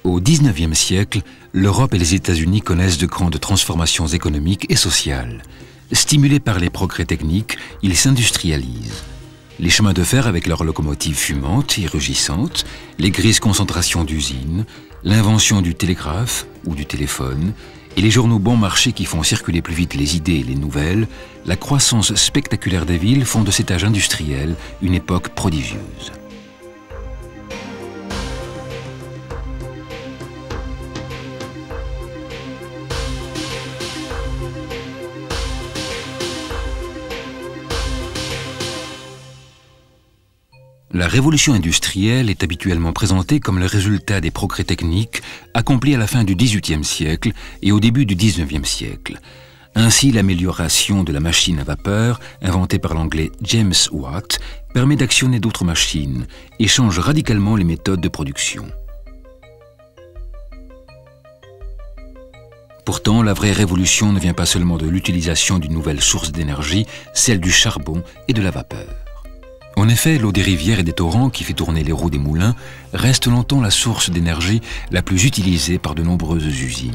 Au XIXe siècle, l'Europe et les États-Unis connaissent de grandes transformations économiques et sociales. Stimulés par les progrès techniques, ils s'industrialisent. Les chemins de fer avec leurs locomotives fumantes et rugissantes, les grises concentrations d'usines, l'invention du télégraphe ou du téléphone, et les journaux bon marché qui font circuler plus vite les idées et les nouvelles, la croissance spectaculaire des villes font de cet âge industriel une époque prodigieuse. La révolution industrielle est habituellement présentée comme le résultat des progrès techniques accomplis à la fin du XVIIIe siècle et au début du XIXe siècle. Ainsi, l'amélioration de la machine à vapeur, inventée par l'anglais James Watt, permet d'actionner d'autres machines et change radicalement les méthodes de production. Pourtant, la vraie révolution ne vient pas seulement de l'utilisation d'une nouvelle source d'énergie, celle du charbon et de la vapeur. En effet, l'eau des rivières et des torrents qui fait tourner les roues des moulins reste longtemps la source d'énergie la plus utilisée par de nombreuses usines.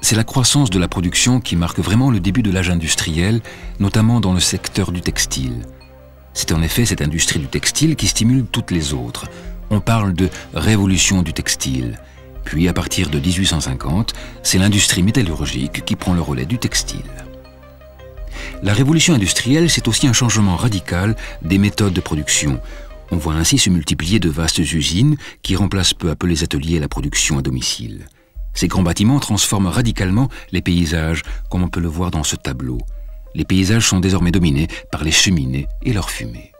C'est la croissance de la production qui marque vraiment le début de l'âge industriel, notamment dans le secteur du textile. C'est en effet cette industrie du textile qui stimule toutes les autres. On parle de révolution du textile. Puis à partir de 1850, c'est l'industrie métallurgique qui prend le relais du textile. La révolution industrielle, c'est aussi un changement radical des méthodes de production. On voit ainsi se multiplier de vastes usines qui remplacent peu à peu les ateliers et la production à domicile. Ces grands bâtiments transforment radicalement les paysages, comme on peut le voir dans ce tableau. Les paysages sont désormais dominés par les cheminées et leur fumée.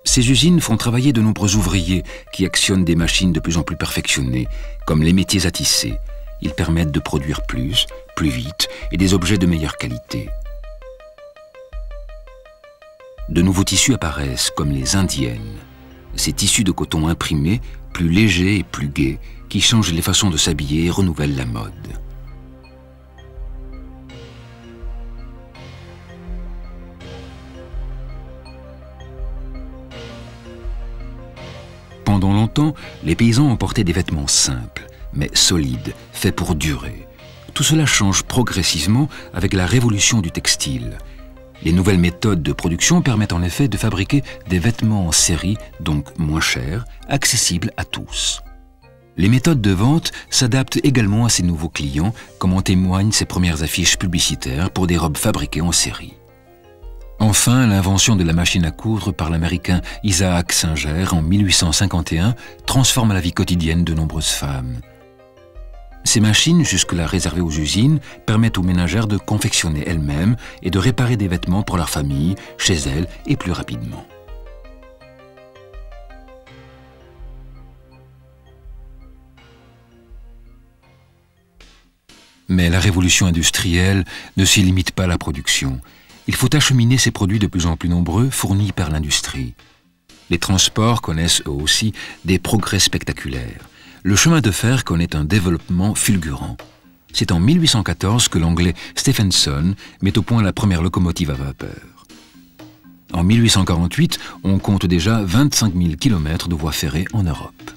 Ces usines font travailler de nombreux ouvriers qui actionnent des machines de plus en plus perfectionnées, comme les métiers à tisser. Ils permettent de produire plus vite et des objets de meilleure qualité. De nouveaux tissus apparaissent, comme les indiennes. Ces tissus de coton imprimés, plus légers et plus gais, qui changent les façons de s'habiller et renouvellent la mode. Pendant longtemps, les paysans ont porté des vêtements simples, mais solides, faits pour durer. Tout cela change progressivement avec la révolution du textile. Les nouvelles méthodes de production permettent en effet de fabriquer des vêtements en série, donc moins chers, accessibles à tous. Les méthodes de vente s'adaptent également à ces nouveaux clients, comme en témoignent ces premières affiches publicitaires pour des robes fabriquées en série. Enfin, l'invention de la machine à coudre par l'Américain Isaac Singer en 1851 transforme la vie quotidienne de nombreuses femmes. Ces machines, jusque-là réservées aux usines, permettent aux ménagères de confectionner elles-mêmes et de réparer des vêtements pour leur famille, chez elles et plus rapidement. Mais la révolution industrielle ne s'y limite pas à la production. Il faut acheminer ces produits de plus en plus nombreux fournis par l'industrie. Les transports connaissent eux aussi des progrès spectaculaires. Le chemin de fer connaît un développement fulgurant. C'est en 1814 que l'anglais Stephenson met au point la première locomotive à vapeur. En 1848, on compte déjà 25 000 km de voies ferrées en Europe.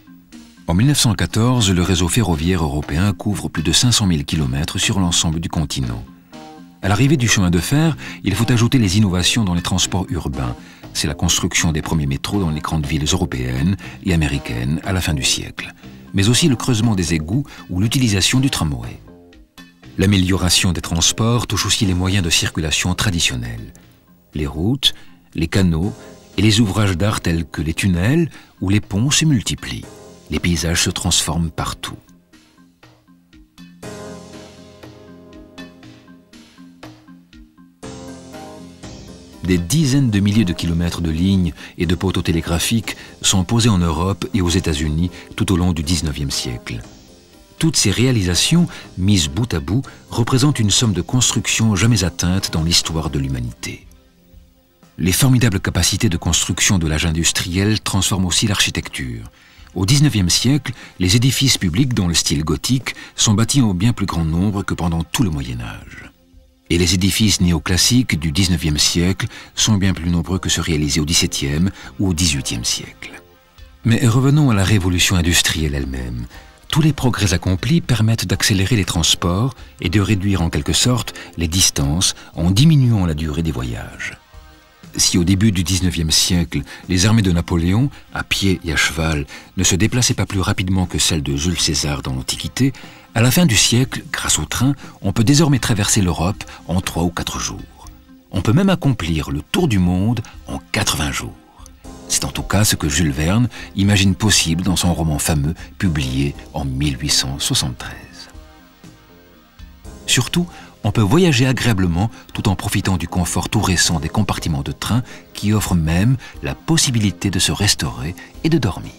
En 1914, le réseau ferroviaire européen couvre plus de 500 000 km sur l'ensemble du continent. À l'arrivée du chemin de fer, il faut ajouter les innovations dans les transports urbains. C'est la construction des premiers métros dans les grandes villes européennes et américaines à la fin du siècle, mais aussi le creusement des égouts ou l'utilisation du tramway. L'amélioration des transports touche aussi les moyens de circulation traditionnels. Les routes, les canaux et les ouvrages d'art tels que les tunnels ou les ponts se multiplient. Les paysages se transforment partout. Des dizaines de milliers de kilomètres de lignes et de poteaux télégraphiques sont posés en Europe et aux États-Unis tout au long du XIXe siècle. Toutes ces réalisations, mises bout à bout, représentent une somme de construction jamais atteinte dans l'histoire de l'humanité. Les formidables capacités de construction de l'âge industriel transforment aussi l'architecture. Au XIXe siècle, les édifices publics dans le style gothique sont bâtis en bien plus grand nombre que pendant tout le Moyen-Âge. Et les édifices néoclassiques du XIXe siècle sont bien plus nombreux que ceux réalisés au XVIIe ou au XVIIIe siècle. Mais revenons à la révolution industrielle elle-même. Tous les progrès accomplis permettent d'accélérer les transports et de réduire en quelque sorte les distances en diminuant la durée des voyages. Si au début du XIXe siècle, les armées de Napoléon, à pied et à cheval, ne se déplaçaient pas plus rapidement que celles de Jules César dans l'Antiquité, à la fin du siècle, grâce au train, on peut désormais traverser l'Europe en 3 ou 4 jours. On peut même accomplir le tour du monde en 80 jours. C'est en tout cas ce que Jules Verne imagine possible dans son roman fameux publié en 1873. Surtout, on peut voyager agréablement tout en profitant du confort tout récent des compartiments de train qui offrent même la possibilité de se restaurer et de dormir.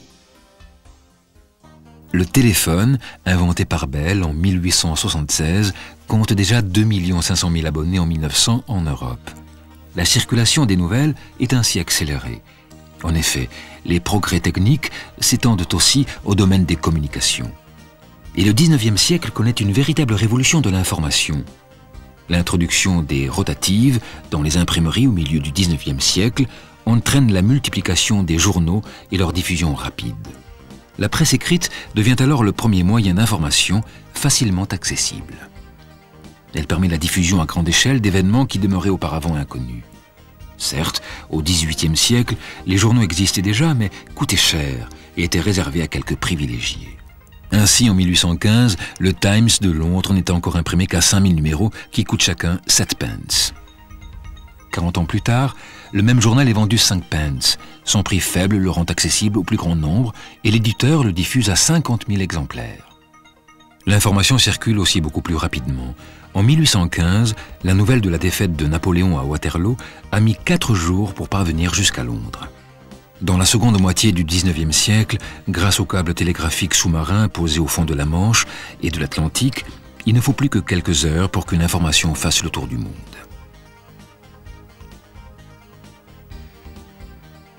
Le téléphone, inventé par Bell en 1876, compte déjà 2 500 000 abonnés en 1900 en Europe. La circulation des nouvelles est ainsi accélérée. En effet, les progrès techniques s'étendent aussi au domaine des communications. Et le XIXe siècle connaît une véritable révolution de l'information. L'introduction des rotatives dans les imprimeries au milieu du XIXe siècle entraîne la multiplication des journaux et leur diffusion rapide. La presse écrite devient alors le premier moyen d'information facilement accessible. Elle permet la diffusion à grande échelle d'événements qui demeuraient auparavant inconnus. Certes, au XVIIIe siècle, les journaux existaient déjà, mais coûtaient cher et étaient réservés à quelques privilégiés. Ainsi, en 1815, le Times de Londres n'était encore imprimé qu'à 5000 numéros qui coûtent chacun 7 pence. 40 ans plus tard, le même journal est vendu 5 pence. Son prix faible le rend accessible au plus grand nombre et l'éditeur le diffuse à 50 000 exemplaires. L'information circule aussi beaucoup plus rapidement. En 1815, la nouvelle de la défaite de Napoléon à Waterloo a mis 4 jours pour parvenir jusqu'à Londres. Dans la seconde moitié du XIXe siècle, grâce aux câbles télégraphiques sous-marins posés au fond de la Manche et de l'Atlantique, il ne faut plus que quelques heures pour qu'une information fasse le tour du monde.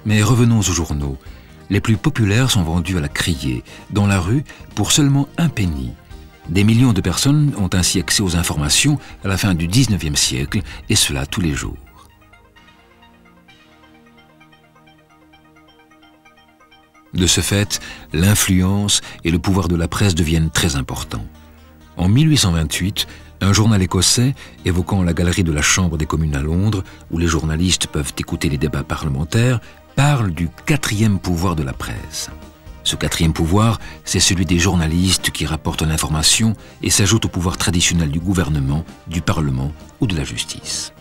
Mais revenons aux journaux. Les plus populaires sont vendus à la criée, dans la rue, pour seulement 1 penny. Des millions de personnes ont ainsi accès aux informations à la fin du XIXe siècle, et cela tous les jours. De ce fait, l'influence et le pouvoir de la presse deviennent très importants. En 1828, un journal écossais, évoquant la galerie de la Chambre des communes à Londres, où les journalistes peuvent écouter les débats parlementaires, parle du 4e pouvoir de la presse. Ce 4e pouvoir, c'est celui des journalistes qui rapportent l'information et s'ajoute au pouvoir traditionnel du gouvernement, du Parlement ou de la justice.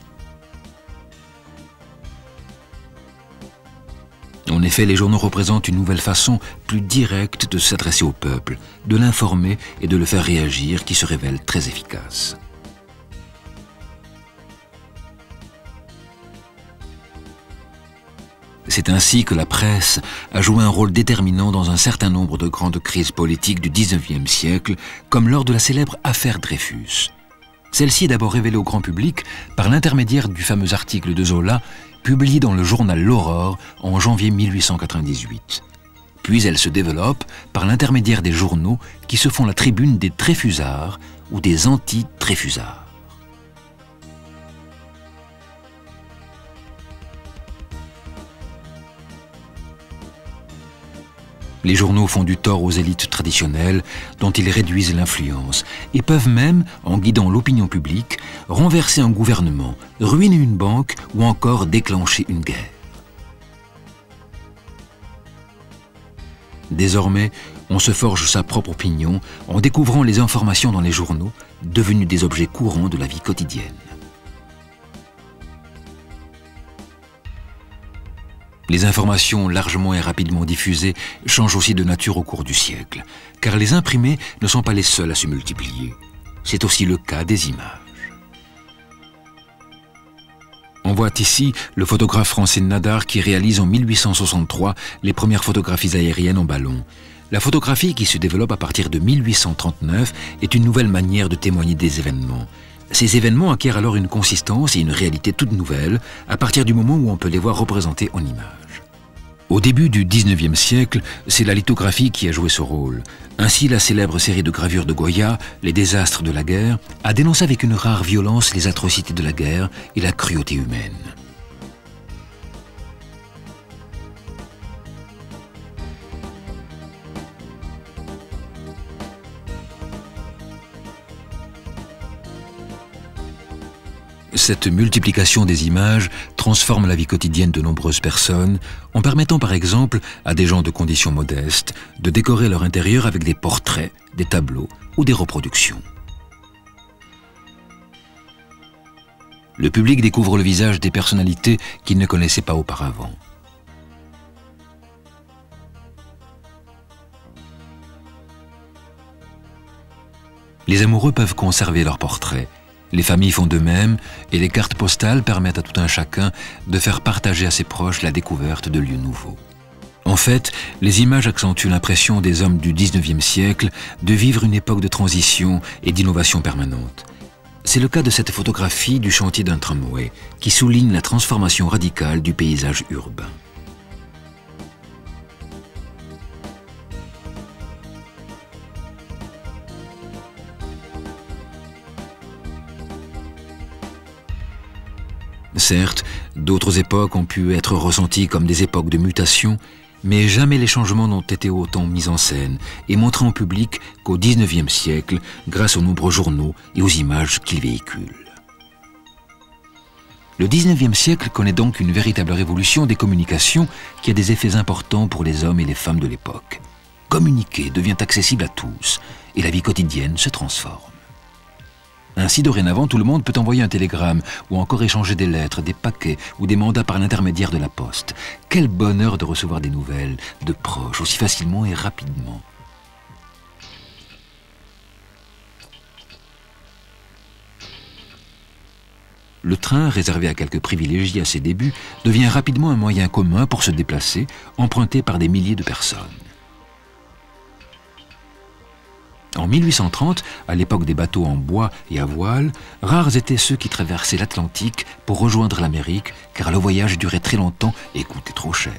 En effet, les journaux représentent une nouvelle façon plus directe de s'adresser au peuple, de l'informer et de le faire réagir qui se révèle très efficace. C'est ainsi que la presse a joué un rôle déterminant dans un certain nombre de grandes crises politiques du XIXe siècle, comme lors de la célèbre affaire Dreyfus. Celle-ci est d'abord révélée au grand public par l'intermédiaire du fameux article de Zola, publié dans le journal L'Aurore en janvier 1898. Puis elle se développe par l'intermédiaire des journaux qui se font la tribune des Dreyfusards ou des anti-Dreyfusards. Les journaux font du tort aux élites traditionnelles dont ils réduisent l'influence et peuvent même, en guidant l'opinion publique, renverser un gouvernement, ruiner une banque ou encore déclencher une guerre. Désormais, on se forge sa propre opinion en découvrant les informations dans les journaux, devenus des objets courants de la vie quotidienne. Les informations largement et rapidement diffusées changent aussi de nature au cours du siècle, car les imprimés ne sont pas les seuls à se multiplier. C'est aussi le cas des images. On voit ici le photographe français Nadar qui réalise en 1863 les premières photographies aériennes en ballon. La photographie qui se développe à partir de 1839 est une nouvelle manière de témoigner des événements. Ces événements acquièrent alors une consistance et une réalité toute nouvelle à partir du moment où on peut les voir représentés en images. Au début du XIXe siècle, c'est la lithographie qui a joué ce rôle. Ainsi, la célèbre série de gravures de Goya, Les désastres de la guerre, a dénoncé avec une rare violence les atrocités de la guerre et la cruauté humaine. Cette multiplication des images transforme la vie quotidienne de nombreuses personnes en permettant par exemple à des gens de conditions modestes de décorer leur intérieur avec des portraits, des tableaux ou des reproductions. Le public découvre le visage des personnalités qu'il ne connaissait pas auparavant. Les amoureux peuvent conserver leurs portraits. Les familles font de même et les cartes postales permettent à tout un chacun de faire partager à ses proches la découverte de lieux nouveaux. En fait, les images accentuent l'impression des hommes du XIXe siècle de vivre une époque de transition et d'innovation permanente. C'est le cas de cette photographie du chantier d'un tramway qui souligne la transformation radicale du paysage urbain. Certes, d'autres époques ont pu être ressenties comme des époques de mutation, mais jamais les changements n'ont été autant mis en scène et montrés en public qu'au XIXe siècle, grâce aux nombreux journaux et aux images qu'ils véhiculent. Le XIXe siècle connaît donc une véritable révolution des communications qui a des effets importants pour les hommes et les femmes de l'époque. Communiquer devient accessible à tous et la vie quotidienne se transforme. Ainsi, dorénavant, tout le monde peut envoyer un télégramme ou encore échanger des lettres, des paquets ou des mandats par l'intermédiaire de la poste. Quel bonheur de recevoir des nouvelles de proches aussi facilement et rapidement. Le train, réservé à quelques privilégiés à ses débuts, devient rapidement un moyen commun pour se déplacer, emprunté par des milliers de personnes. En 1830, à l'époque des bateaux en bois et à voile, rares étaient ceux qui traversaient l'Atlantique pour rejoindre l'Amérique, car le voyage durait très longtemps et coûtait trop cher.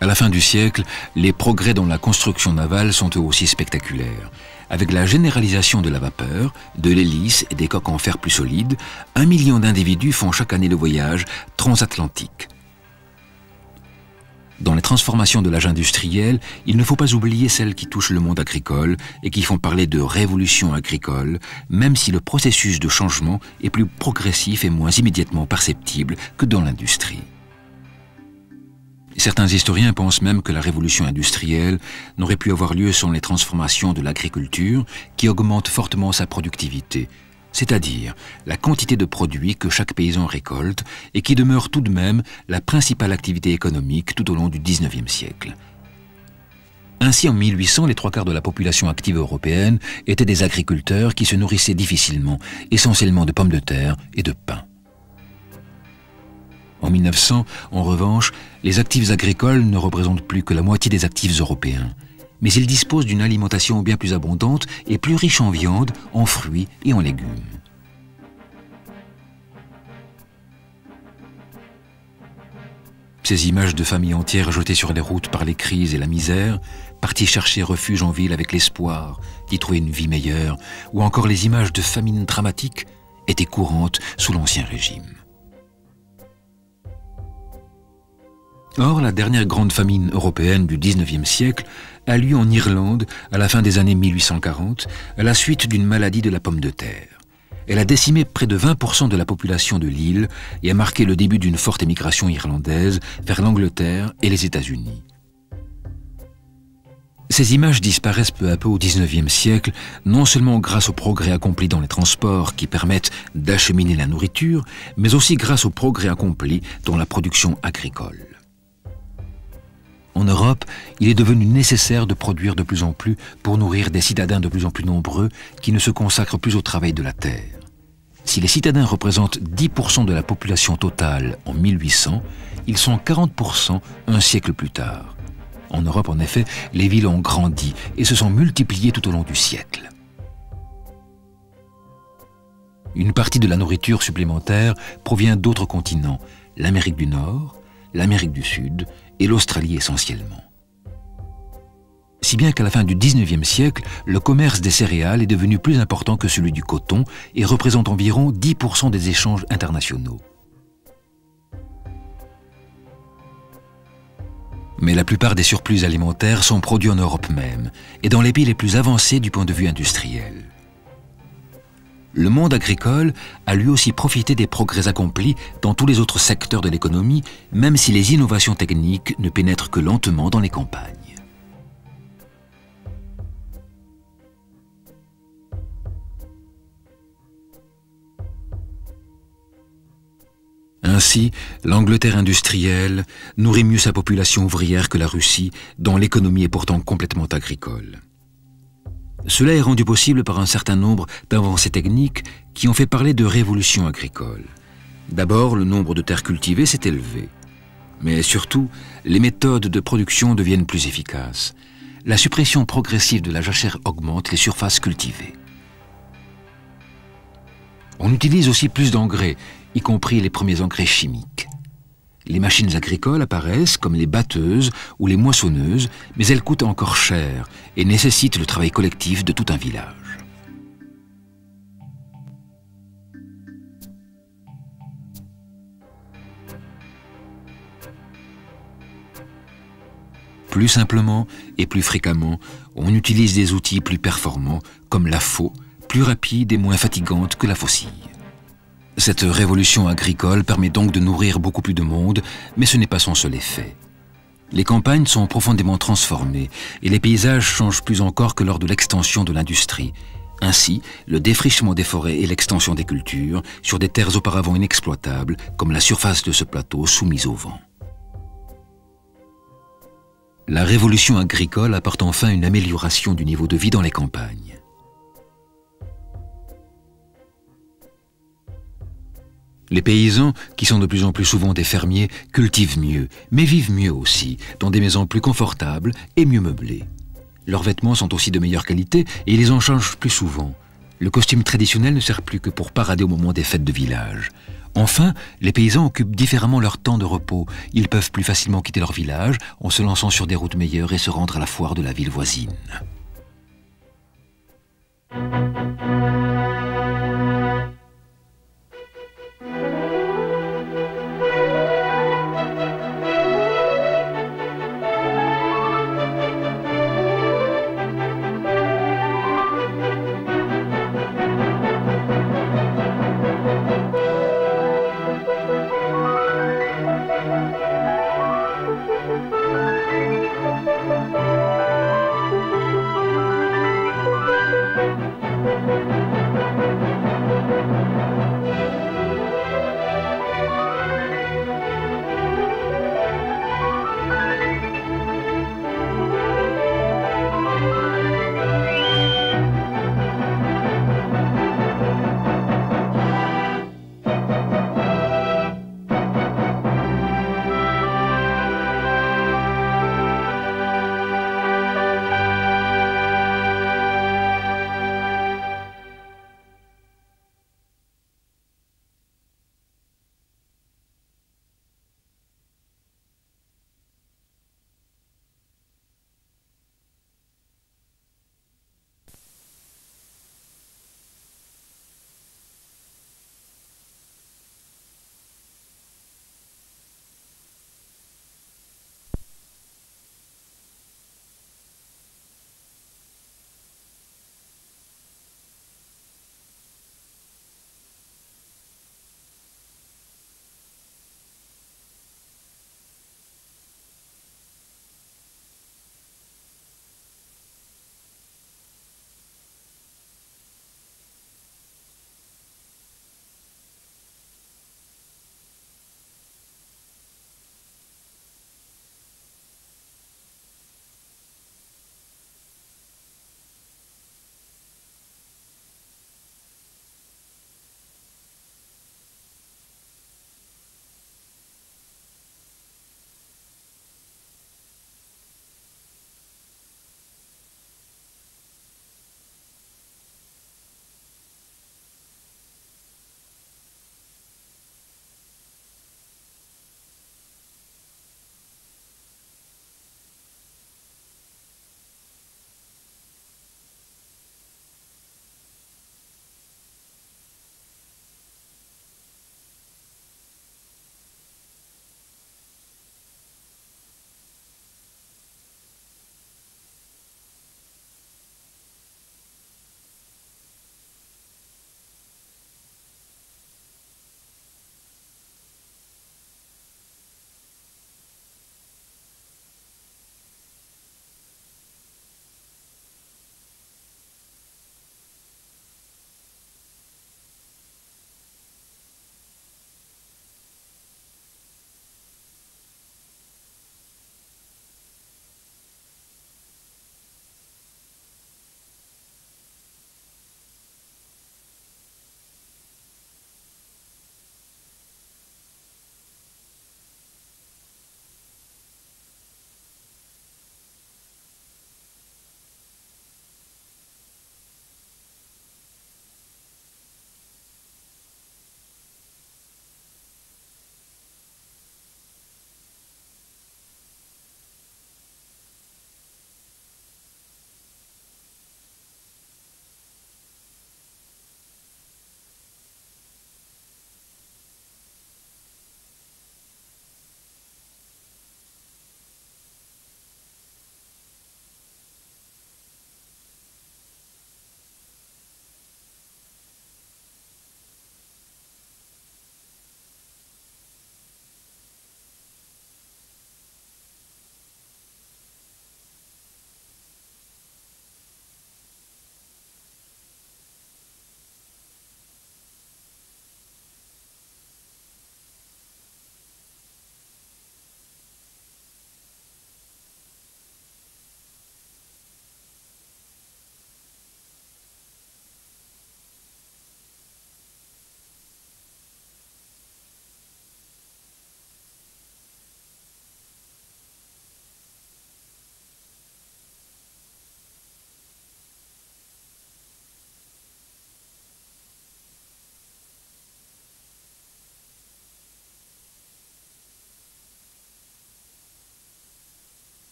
À la fin du siècle, les progrès dans la construction navale sont eux aussi spectaculaires. Avec la généralisation de la vapeur, de l'hélice et des coques en fer plus solides, 1 million d'individus font chaque année le voyage transatlantique. Dans les transformations de l'âge industriel, il ne faut pas oublier celles qui touchent le monde agricole et qui font parler de révolution agricole, même si le processus de changement est plus progressif et moins immédiatement perceptible que dans l'industrie. Certains historiens pensent même que la révolution industrielle n'aurait pu avoir lieu sans les transformations de l'agriculture qui augmentent fortement sa productivité, c'est-à-dire la quantité de produits que chaque paysan récolte et qui demeure tout de même la principale activité économique tout au long du XIXe siècle. Ainsi, en 1800, les 3/4 de la population active européenne étaient des agriculteurs qui se nourrissaient difficilement, essentiellement de pommes de terre et de pain. En 1900, en revanche, les actifs agricoles ne représentent plus que la moitié des actifs européens. Mais ils disposent d'une alimentation bien plus abondante et plus riche en viande, en fruits et en légumes. Ces images de familles entières jetées sur les routes par les crises et la misère, parties chercher refuge en ville avec l'espoir d'y trouver une vie meilleure, ou encore les images de famines dramatiques, étaient courantes sous l'Ancien Régime. Or, la dernière grande famine européenne du XIXe siècle a lieu en Irlande à la fin des années 1840, à la suite d'une maladie de la pomme de terre. Elle a décimé près de 20% de la population de l'île et a marqué le début d'une forte émigration irlandaise vers l'Angleterre et les États-Unis. Ces images disparaissent peu à peu au XIXe siècle, non seulement grâce aux progrès accomplis dans les transports qui permettent d'acheminer la nourriture, mais aussi grâce aux progrès accomplis dans la production agricole. En Europe, il est devenu nécessaire de produire de plus en plus pour nourrir des citadins de plus en plus nombreux qui ne se consacrent plus au travail de la terre. Si les citadins représentent 10% de la population totale en 1800, ils sont 40% un siècle plus tard. En Europe, en effet, les villes ont grandi et se sont multipliées tout au long du siècle. Une partie de la nourriture supplémentaire provient d'autres continents, l'Amérique du Nord, l'Amérique du Sud et l'Australie essentiellement. Si bien qu'à la fin du XIXe siècle, le commerce des céréales est devenu plus important que celui du coton et représente environ 10% des échanges internationaux. Mais la plupart des surplus alimentaires sont produits en Europe même, et dans les pays les plus avancés du point de vue industriel. Le monde agricole a lui aussi profité des progrès accomplis dans tous les autres secteurs de l'économie, même si les innovations techniques ne pénètrent que lentement dans les campagnes. Ainsi, l'Angleterre industrielle nourrit mieux sa population ouvrière que la Russie, dont l'économie est pourtant complètement agricole. Cela est rendu possible par un certain nombre d'avancées techniques qui ont fait parler de révolution agricole. D'abord, le nombre de terres cultivées s'est élevé. Mais surtout, les méthodes de production deviennent plus efficaces. La suppression progressive de la jachère augmente les surfaces cultivées. On utilise aussi plus d'engrais, y compris les premiers engrais chimiques. Les machines agricoles apparaissent comme les batteuses ou les moissonneuses, mais elles coûtent encore cher et nécessitent le travail collectif de tout un village. Plus simplement et plus fréquemment, on utilise des outils plus performants, comme la faux, plus rapide et moins fatigante que la faucille. Cette révolution agricole permet donc de nourrir beaucoup plus de monde, mais ce n'est pas son seul effet. Les campagnes sont profondément transformées et les paysages changent plus encore que lors de l'extension de l'industrie. Ainsi, le défrichement des forêts et l'extension des cultures sur des terres auparavant inexploitables, comme la surface de ce plateau soumise au vent. La révolution agricole apporte enfin une amélioration du niveau de vie dans les campagnes. Les paysans, qui sont de plus en plus souvent des fermiers, cultivent mieux, mais vivent mieux aussi, dans des maisons plus confortables et mieux meublées. Leurs vêtements sont aussi de meilleure qualité et ils les en changent plus souvent. Le costume traditionnel ne sert plus que pour parader au moment des fêtes de village. Enfin, les paysans occupent différemment leur temps de repos. Ils peuvent plus facilement quitter leur village en se lançant sur des routes meilleures et se rendre à la foire de la ville voisine.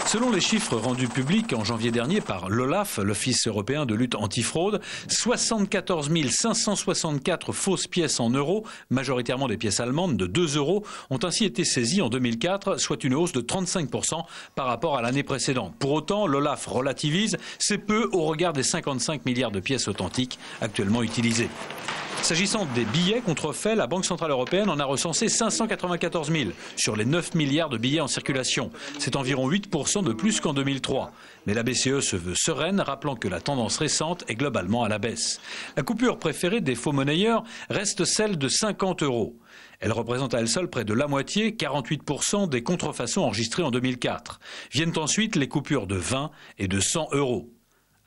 Selon les chiffres rendus publics en janvier dernier par l'OLAF, l'Office européen de lutte antifraude, 74 564 fausses pièces en euros, majoritairement des pièces allemandes de 2 euros, ont ainsi été saisies en 2004, soit une hausse de 35% par rapport à l'année précédente. Pour autant, l'OLAF relativise, c'est peu au regard des 55 milliards de pièces authentiques actuellement utilisées. S'agissant des billets contrefaits, la Banque Centrale Européenne en a recensé 594 000 sur les 9 milliards de billets en circulation. C'est environ 8% de plus qu'en 2003. Mais la BCE se veut sereine, rappelant que la tendance récente est globalement à la baisse. La coupure préférée des faux monnayeurs reste celle de 50 euros. Elle représente à elle seule près de la moitié, 48% des contrefaçons enregistrées en 2004. Viennent ensuite les coupures de 20 et de 100 euros.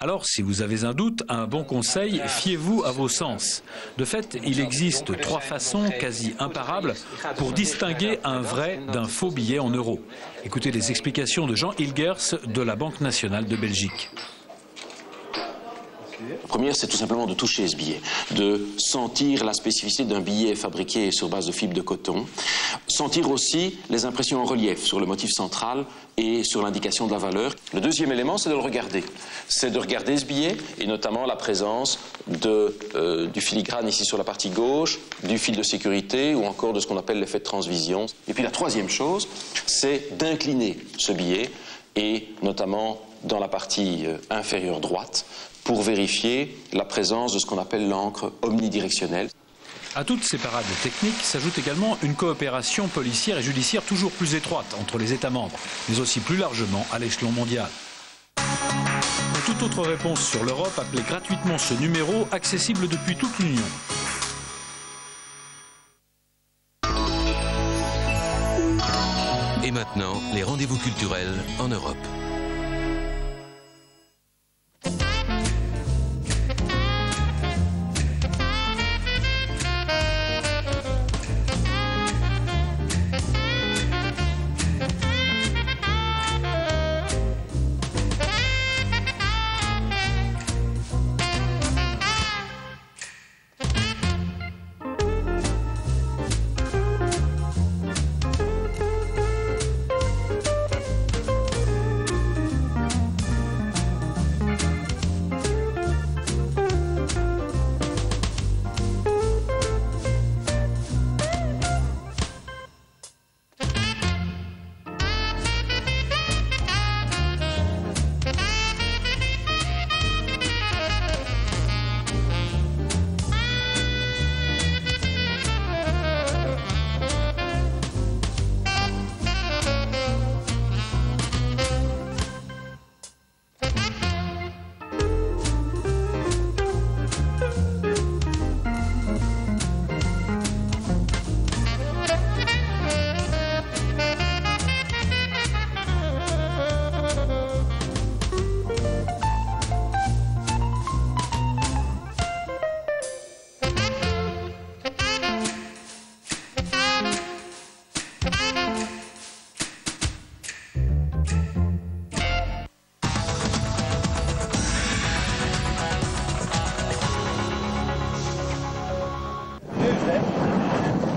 Alors, si vous avez un doute, un bon conseil, fiez-vous à vos sens. De fait, il existe 3 façons quasi imparables pour distinguer un vrai d'un faux billet en euros. Écoutez les explications de Jean Hilgers de la Banque nationale de Belgique. La première, c'est tout simplement de toucher ce billet, de sentir la spécificité d'un billet fabriqué sur base de fibre de coton, sentir aussi les impressions en relief sur le motif central et sur l'indication de la valeur. Le deuxième élément, c'est de le regarder. C'est de regarder ce billet et notamment la présence du filigrane ici sur la partie gauche, du fil de sécurité ou encore de ce qu'on appelle l'effet de transvision. Et puis la troisième chose, c'est d'incliner ce billet et notamment dans la partie inférieure droite pour vérifier la présence de ce qu'on appelle l'encre omnidirectionnelle. À toutes ces parades techniques s'ajoute également une coopération policière et judiciaire toujours plus étroite entre les États membres, mais aussi plus largement à l'échelon mondial. Pour toute autre réponse sur l'Europe, appelez gratuitement ce numéro, accessible depuis toute l'Union. Et maintenant, les rendez-vous culturels en Europe.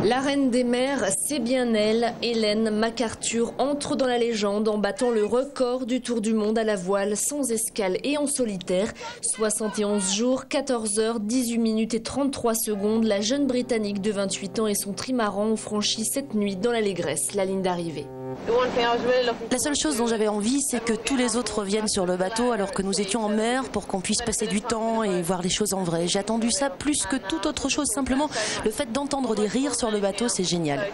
La reine des mers, c'est bien elle, Hélène MacArthur, entre dans la légende en battant le record du tour du monde à la voile, sans escale et en solitaire. 71 jours, 14 heures, 18 minutes et 33 secondes, la jeune Britannique de 28 ans et son trimaran ont franchi cette nuit dans l'allégresse la ligne d'arrivée. La seule chose dont j'avais envie, c'est que tous les autres reviennent sur le bateau alors que nous étions en mer pour qu'on puisse passer du temps et voir les choses en vrai. J'ai attendu ça plus que toute autre chose. Simplement, le fait d'entendre des rires sur le bateau, c'est génial.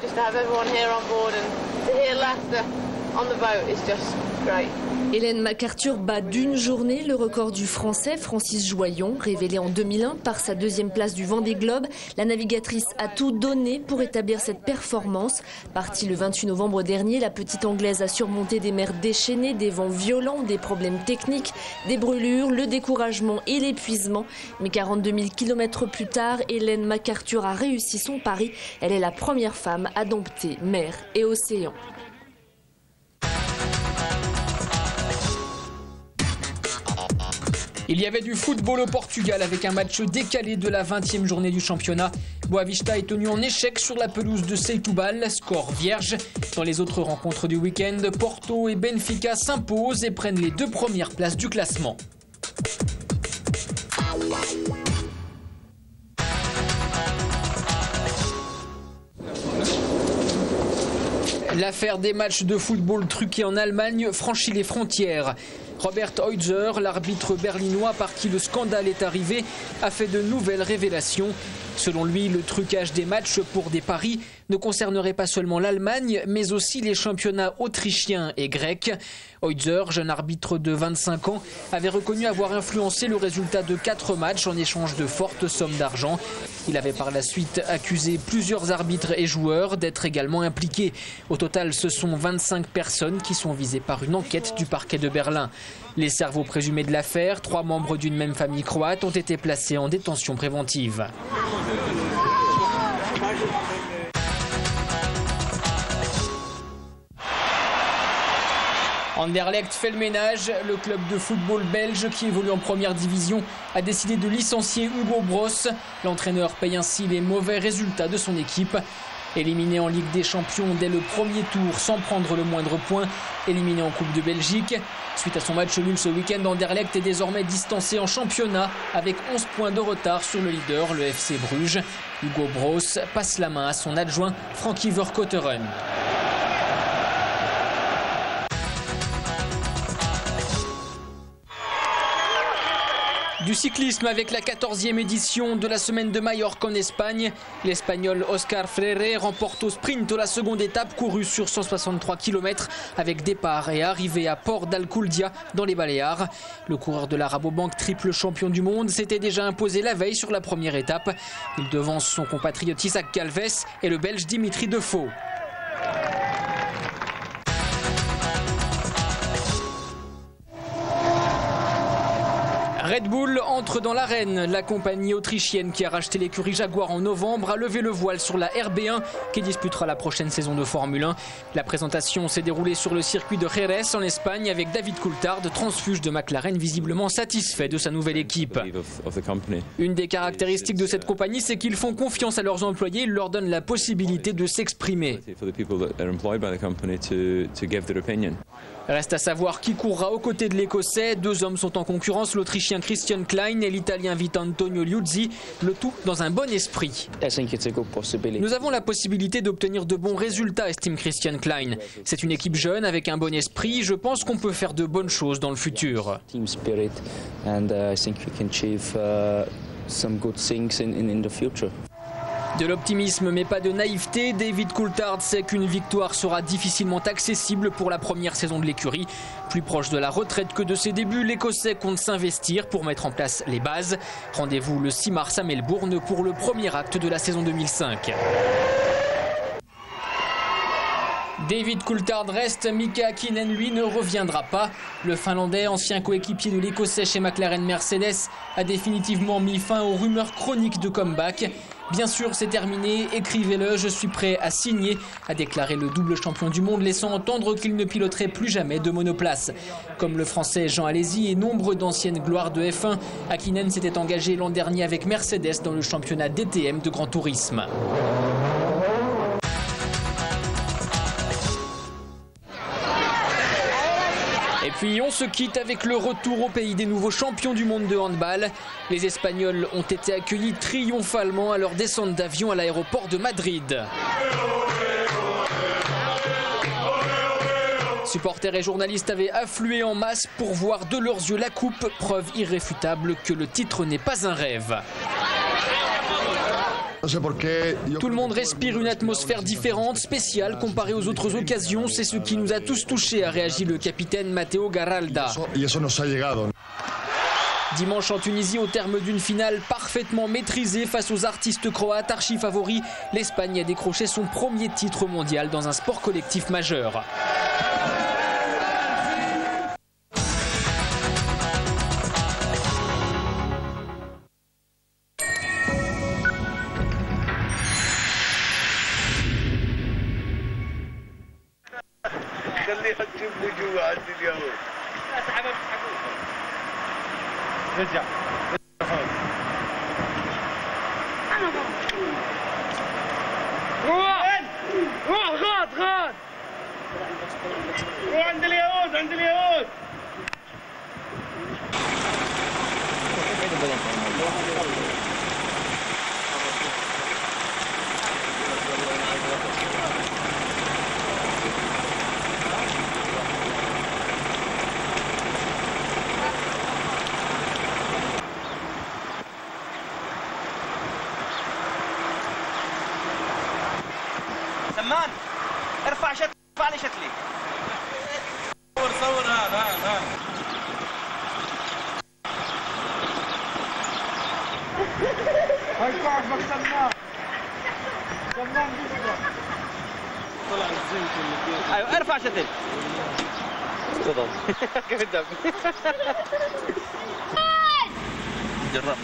Hélène MacArthur bat d'une journée le record du Français Francis Joyon, révélé en 2001 par sa deuxième place du Vendée Globe. La navigatrice a tout donné pour établir cette performance. Partie le 28 novembre dernier, la petite Anglaise a surmonté des mers déchaînées, des vents violents, des problèmes techniques, des brûlures, le découragement et l'épuisement. Mais 42 000 km plus tard, Hélène MacArthur a réussi son pari. Elle est la première femme à dompter mer et océan. Il y avait du football au Portugal avec un match décalé de la 20e journée du championnat. Boavista est tenu en échec sur la pelouse de Setúbal, score vierge. Dans les autres rencontres du week-end, Porto et Benfica s'imposent et prennent les 2 premières places du classement. L'affaire des matchs de football truqués en Allemagne franchit les frontières. Robert Heutzer, l'arbitre berlinois par qui le scandale est arrivé, a fait de nouvelles révélations. Selon lui, le trucage des matchs pour des paris ne concernerait pas seulement l'Allemagne, mais aussi les championnats autrichiens et grecs. Heutzer, jeune arbitre de 25 ans, avait reconnu avoir influencé le résultat de 4 matchs en échange de fortes sommes d'argent. Il avait par la suite accusé plusieurs arbitres et joueurs d'être également impliqués. Au total, ce sont 25 personnes qui sont visées par une enquête du parquet de Berlin. Les cerveaux présumés de l'affaire, 3 membres d'une même famille croate, ont été placés en détention préventive. Anderlecht fait le ménage. Le club de football belge qui évolue en première division a décidé de licencier Hugo Broos. L'entraîneur paye ainsi les mauvais résultats de son équipe. Éliminé en Ligue des Champions dès le premier tour sans prendre le moindre point, éliminé en Coupe de Belgique. Suite à son match nul ce week-end, Anderlecht est désormais distancé en championnat avec 11 points de retard sur le leader, le FC Bruges. Hugo Broos passe la main à son adjoint Frankie Vercotteren. Du cyclisme avec la 14e édition de la semaine de Majorque en Espagne. L'Espagnol Oscar Freire remporte au sprint la seconde étape courue sur 163 km avec départ et arrivée à Port d'Alcúdia dans les Baléares. Le coureur de la Rabobank, triple champion du monde, s'était déjà imposé la veille sur la première étape. Il devance son compatriote Isaac Galvez et le Belge Dimitri Defoe. Red Bull entre dans l'arène. La compagnie autrichienne qui a racheté l'écurie Jaguar en novembre a levé le voile sur la RB1 qui disputera la prochaine saison de Formule 1. La présentation s'est déroulée sur le circuit de Jerez en Espagne avec David Coulthard, transfuge de McLaren, visiblement satisfait de sa nouvelle équipe. Une des caractéristiques de cette compagnie, c'est qu'ils font confiance à leurs employés, ils leur donnent la possibilité de s'exprimer. Reste à savoir qui courra aux côtés de l'Écossais. 2 hommes sont en concurrence, l'Autrichien Christian Klein et l'Italien Vittorio Liuzzi, le tout dans un bon esprit. Nous avons la possibilité d'obtenir de bons résultats, estime Christian Klein. C'est une équipe jeune avec un bon esprit, je pense qu'on peut faire de bonnes choses dans le futur. De l'optimisme mais pas de naïveté, David Coulthard sait qu'une victoire sera difficilement accessible pour la première saison de l'écurie. Plus proche de la retraite que de ses débuts, l'Écossais compte s'investir pour mettre en place les bases. Rendez-vous le 6 mars à Melbourne pour le premier acte de la saison 2005. David Coulthard reste, Mika Häkkinen lui ne reviendra pas. Le Finlandais, ancien coéquipier de l'Écossais chez McLaren Mercedes, a définitivement mis fin aux rumeurs chroniques de comeback. Bien sûr, c'est terminé, écrivez-le, je suis prêt à signer, a déclaré le double champion du monde, laissant entendre qu'il ne piloterait plus jamais de monoplace. Comme le Français Jean Alesi et nombre d'anciennes gloires de F1, Häkkinen s'était engagé l'an dernier avec Mercedes dans le championnat DTM de Grand Tourisme. Et puis on se quitte avec le retour au pays des nouveaux champions du monde de handball. Les Espagnols ont été accueillis triomphalement à leur descente d'avion à l'aéroport de Madrid. Supporters et journalistes avaient afflué en masse pour voir de leurs yeux la coupe, preuve irréfutable que le titre n'est pas un rêve. Tout le monde respire une atmosphère différente, spéciale comparée aux autres occasions. C'est ce qui nous a tous touchés, a réagi le capitaine Matteo Garralda. Dimanche en Tunisie, au terme d'une finale parfaitement maîtrisée face aux artistes croates archi-favoris, l'Espagne a décroché son premier titre mondial dans un sport collectif majeur. رجع روح غاد روح عند اليهود عند اليهود. سمان ارفع شتلي ارفع لي شتلي. صور هذا هاي صاحبك سمان بيشبه طلع الزيت اللي ايوه ارفع شتل. تفضل كيف الدم. جربت